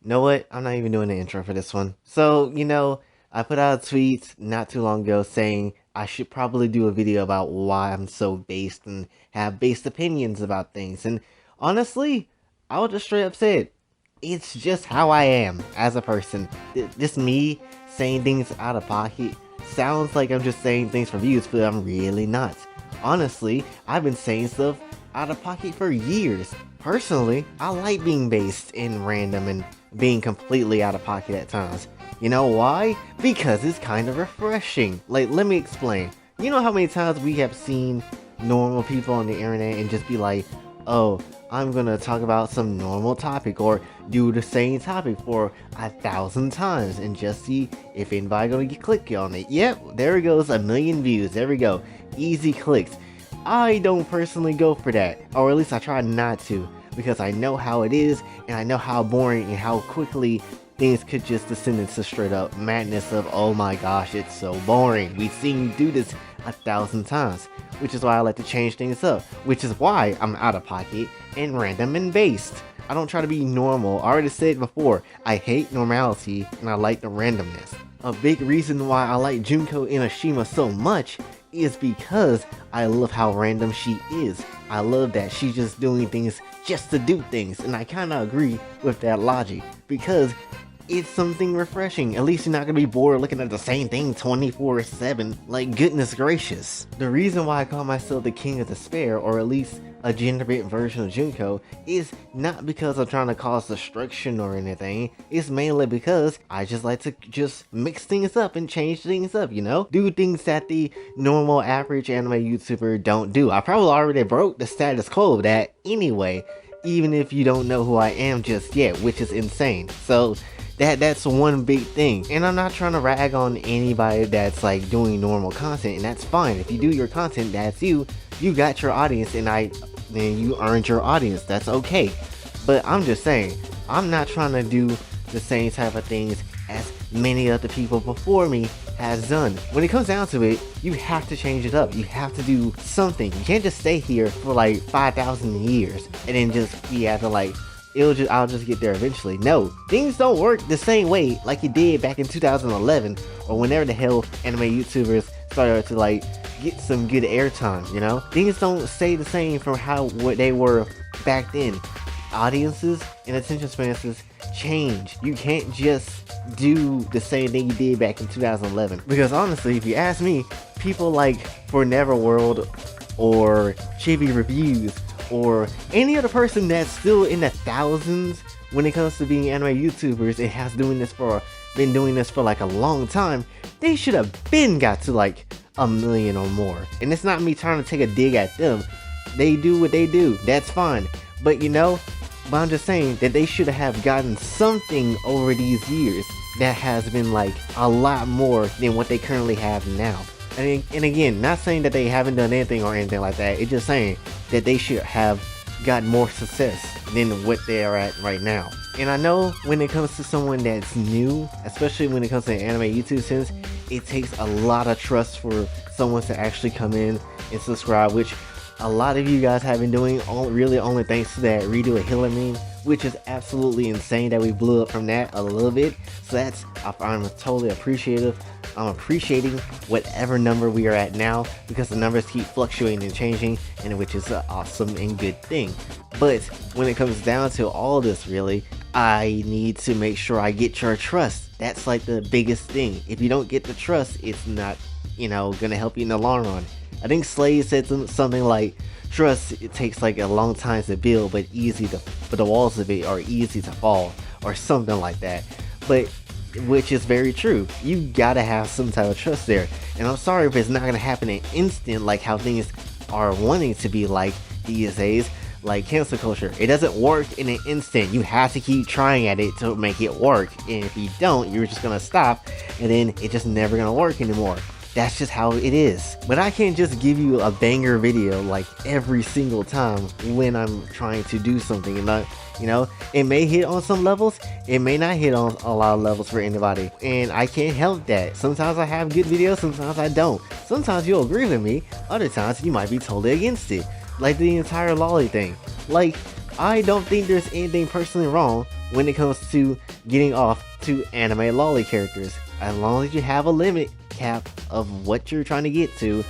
Know what? I'm not even doing the intro for this one. So, I put out a tweet not too long ago saying I should probably do a video about why I'm so based and have based opinions about things. And honestly, I will just straight up say it. It's just how I am as a person. This me saying things out of pocket sounds like I'm just saying things for views, but I'm really not. Honestly, I've been saying stuff out of pocket for years. Personally, I like being based in random and being completely out of pocket at times. You know why? Because it's kind of refreshing. Like, let me explain. You know how many times we have seen normal people on the internet and just be like, oh, I'm gonna talk about some normal topic or do the same topic for 1,000 times and just see if anybody gonna get click on it. Yep, there it goes, 1,000,000 views. There we go. Easy clicks. I don't personally go for that, or at least I try not to, because I know how it is and I know how boring and how quickly things could just descend into straight up madness of, oh my gosh, it's so boring. We've seen you do this 1,000 times, which is why I like to change things up, which is why I'm out of pocket and random and based. I don't try to be normal. I already said before, I hate normality and I like the randomness. A big reason why I like junkoenoshima so much is because I love how random she is. I love that she's just doing things just to do things, and I kinda agree with that logic, because it's something refreshing. At least you're not gonna be bored looking at the same thing 24/7. Like, goodness gracious. The reason why I call myself the king of despair, or at least a gender-bait version of Junko, is not because I'm trying to cause destruction or anything. It's mainly because I just like to just mix things up and change things up, do things that the normal average anime YouTuber don't do. I probably already broke the status quo of that anyway, even if you don't know who I am just yet, which is insane. So that's one big thing. And I'm not trying to rag on anybody that's like doing normal content, and that's fine. If you do your content, that's you. You got your audience, and then you earned your audience. That's okay. But I'm just saying, I'm not trying to do the same type of things as many other people before me has done. When it comes down to it, you have to change it up. You have to do something. You can't just stay here for like 5,000 years and then just be at the like, I'll just get there eventually. No, things don't work the same way like it did back in 2011 or whenever the hell anime YouTubers started to like get some good airtime, Things don't stay the same from what they were back then. Audiences and attention spans change. You can't just do the same thing you did back in 2011. Because honestly, if you ask me, people like For Neverworld or Chibi Reviews or any other person that's still in the thousands when it comes to being anime YouTubers and has been doing this for like a long time, they should have got to like 1,000,000 or more. And it's not me trying to take a dig at them. They do what they do. That's fine. But I'm just saying that they should have gotten something over these years that has been like a lot more than what they currently have now. And again, not saying that they haven't done anything or anything like that. It's just saying that they should have gotten more success than what they are at right now. And I know when it comes to someone that's new, especially when it comes to anime YouTube sense, it takes a lot of trust for someone to actually come in and subscribe, which a lot of you guys have been doing really only thanks to that redo a healer meme, which is absolutely insane that we blew up from that a little bit. So I'm totally appreciative. I'm appreciating whatever number we are at now, because the numbers keep fluctuating and changing, and which is an awesome and good thing. But when it comes down to all this, really, I need to make sure I get your trust. That's like the biggest thing. If you don't get the trust, it's not, gonna help you in the long run. I think Slade said something like, trust, it takes like a long time to build, but the walls of it are easy to fall, or something like that. But which is very true. You gotta have some type of trust there. And I'm sorry if it's not gonna happen in instant, like how things are wanting to be like these days, like cancel culture. It doesn't work in an instant. You have to keep trying at it to make it work. And if you don't, you're just gonna stop, and then it's just never gonna work anymore. That's just how it is. But I can't just give you a banger video like every single time when I'm trying to do something. And it may hit on some levels, it may not hit on a lot of levels for anybody. And I can't help that. Sometimes I have good videos, sometimes I don't. Sometimes you'll agree with me, other times you might be totally against it. Like the entire loli thing. Like, I don't think there's anything personally wrong when it comes to getting off to anime loli characters. As long as you have a limit cap of what you're trying to get to,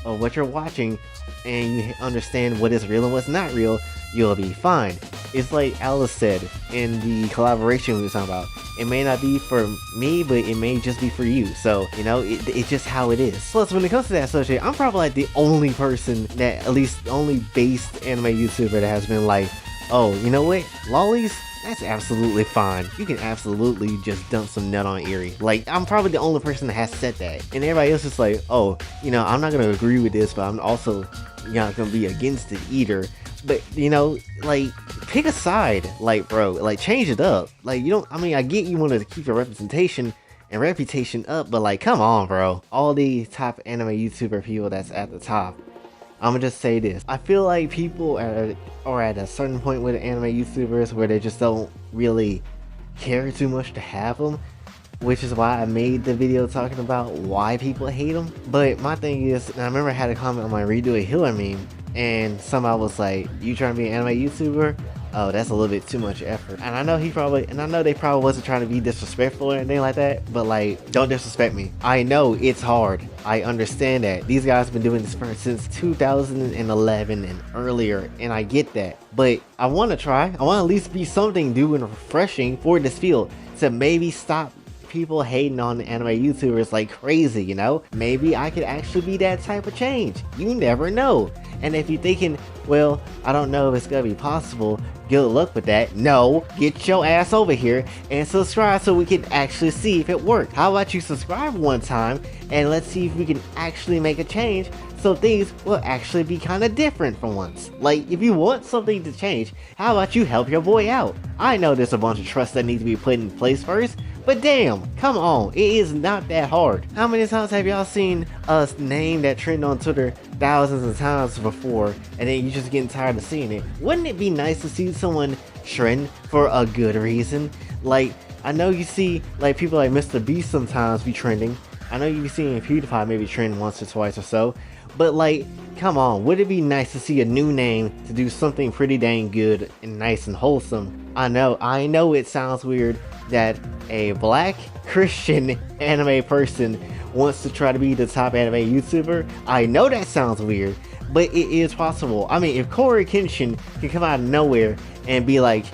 or what you're watching, and you understand what is real and what's not real, you'll be fine. It's like Alice said in the collaboration we were talking about. It may not be for me, but it may just be for you. So, you know, it's just how it is. Plus, when it comes to that subject, I'm probably like the only person that, at least the only based anime YouTuber that has been like, oh, you know what? Lollies? That's absolutely fine. You can absolutely just dump some nut on Eerie. Like, I'm probably the only person that has said that. And everybody else is like, oh, you know, I'm not going to agree with this, but I'm also not going to be against it either. But, you know, like, pick a side. Like, bro, like, change it up. Like, you don't, I mean, I get you want to keep your representation and reputation up, but like, come on, bro. All the top anime YouTuber people that's at the top, I'm gonna just say this. I feel like people are at a certain point with anime YouTubers where they just don't really care too much to have them, which is why I made the video talking about why people hate them. But my thing is, and I remember I had a comment on my Redo a Healer meme, and somebody was like, you trying to be an anime YouTuber? Oh, that's a little bit too much effort. And I know I know they probably wasn't trying to be disrespectful or anything like that, but like, don't disrespect me. I know it's hard. I understand that. These guys have been doing this since 2011 and earlier, and I get that. But I want to try. I want to at least be something new and refreshing for this field to maybe stop people hating on anime YouTubers like crazy, you know? Maybe I could actually be that type of change. You never know. And if you're thinking, well, I don't know if it's gonna be possible, good luck with that. No, get your ass over here and subscribe so we can actually see if it works. How about you subscribe one time and let's see if we can actually make a change so things will actually be kind of different for once. Like, if you want something to change, how about you help your boy out? I know there's a bunch of trust that needs to be put in place first, but damn, come on, it is not that hard. How many times have y'all seen a name that trend on Twitter thousands of times before, and then you just getting tired of seeing it? Wouldn't it be nice to see someone trend for a good reason? Like, I know you see like people like Mr. Beast sometimes be trending. I know you be seeing PewDiePie maybe trend once or twice or so, but like, come on, would it be nice to see a new name to do something pretty dang good and nice and wholesome? I know it sounds weird that a black Christian anime person wants to try to be the top anime YouTuber. I know that sounds weird, but it is possible. I mean, if Corey Kenshin can come out of nowhere and be like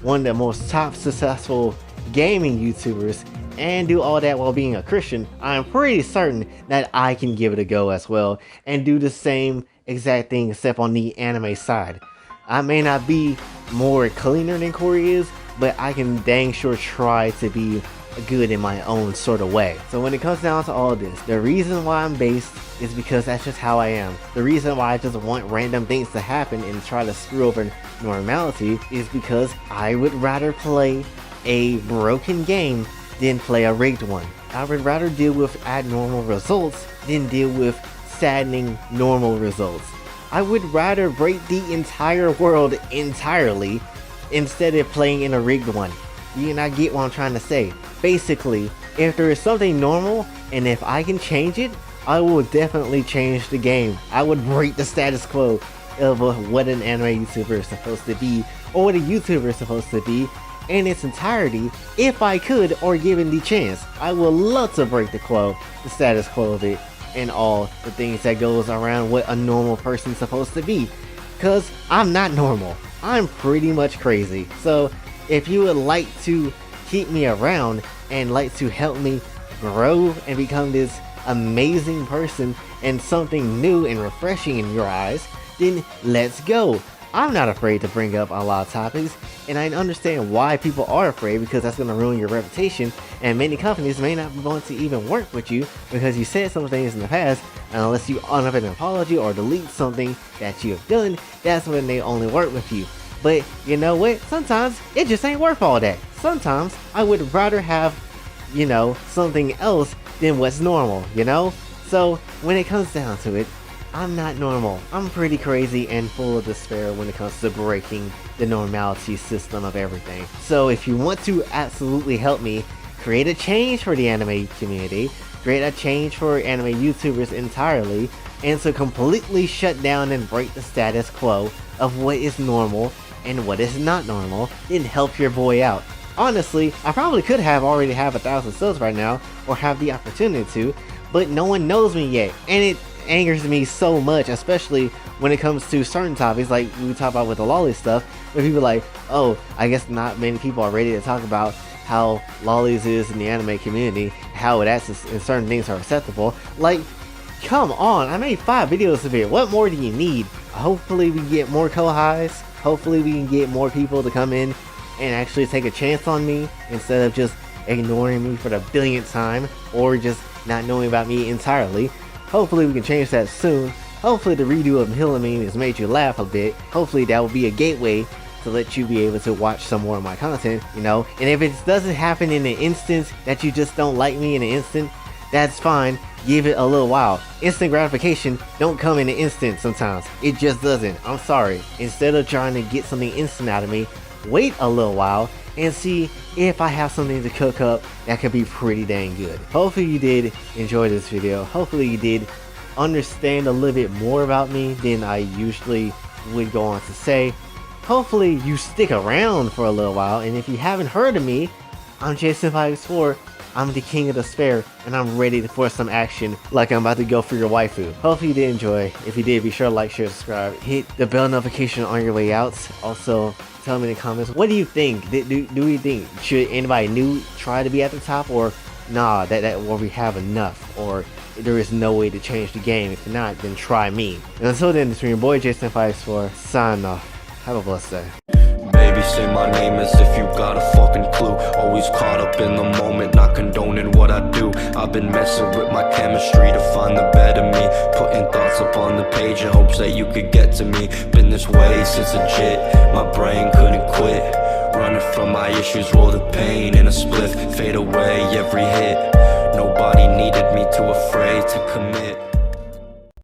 one of the most top successful gaming YouTubers and do all that while being a Christian, I'm pretty certain that I can give it a go as well and do the same exact thing except on the anime side. I may not be more cleaner than Corey is, but I can dang sure try to be good in my own sort of way. So when it comes down to all this, the reason why I'm based is because that's just how I am. The reason why I just want random things to happen and try to screw over normality is because I would rather play a broken game than play a rigged one. I would rather deal with abnormal results than deal with saddening normal results. I would rather break the entire world entirely instead of playing in a rigged one. You not get what I'm trying to say. Basically, if there is something normal and if I can change it, I will definitely change the game. I would break the status quo of what an anime YouTuber is supposed to be, or what a YouTuber is supposed to be in its entirety if I could, or given the chance. I would love to break the status quo of it and all the things that goes around what a normal person's supposed to be, because I'm not normal. I'm pretty much crazy. So if you would like to keep me around and like to help me grow and become this amazing person and something new and refreshing in your eyes, then let's go. I'm not afraid to bring up a lot of topics, and I understand why people are afraid, because that's going to ruin your reputation, and many companies may not want to even work with you because you said some things in the past, and unless you honor an apology or delete something that you have done, that's when they only work with you. But you know what? Sometimes it just ain't worth all that. Sometimes I would rather have, you know, something else than what's normal, you know? So when it comes down to it, I'm not normal. I'm pretty crazy and full of despair when it comes to breaking the normality system of everything. So if you want to absolutely help me create a change for the anime community, create a change for anime YouTubers entirely, and to completely shut down and break the status quo of what is normal and what is not normal, then help your boy out. Honestly, I probably could have already have 1,000 subs right now, or have the opportunity to, but no one knows me yet, and it angers me so much, especially when it comes to certain topics like we talk about with the loli stuff, where people are like, oh, I guess not many people are ready to talk about how lolis is in the anime community, how it acts and certain things are acceptable. Like, come on, I made 5 videos of it. What more do you need? Hopefully we get more co-highs. Hopefully we can get more people to come in and actually take a chance on me instead of just ignoring me for the billionth time or just not knowing about me entirely. Hopefully we can change that soon. Hopefully the redo of Hillamine has made you laugh a bit. Hopefully that will be a gateway to let you be able to watch some more of my content, you know. And if it doesn't happen in an instant that you just don't like me in an instant, that's fine. Give it a little while. Instant gratification don't come in an instant sometimes. It just doesn't. I'm sorry. Instead of trying to get something instant out of me, wait a little while and see if I have something to cook up that could be pretty dang good. Hopefully you did enjoy this video. Hopefully you did understand a little bit more about me than I usually would go on to say. Hopefully you stick around for a little while, and if you haven't heard of me, I'm nsfw. I'm the king of despair, and I'm ready for some action like I'm about to go for your waifu. Hopefully you did enjoy. If you did, be sure to like, share, subscribe. Hit the bell notification on your way out. Also, tell me in the comments, what do you think? Do you think, should anybody new try to be at the top, or nah, that where we have enough, or there is no way to change the game? If not, then try me. And until then, it's been your boy nsfw, signing off. Have a blessed day. Baby, say my name as if you got a fucking clue. Always caught up in the moment, not condoning what I do. I've been messing with my chemistry to find the better me, putting thoughts up on the page in hopes that you could get to me. Been this way since legit, my brain couldn't quit. Running from my issues, roll the pain in a spliff, fade away every hit. Nobody needed me, too afraid to commit.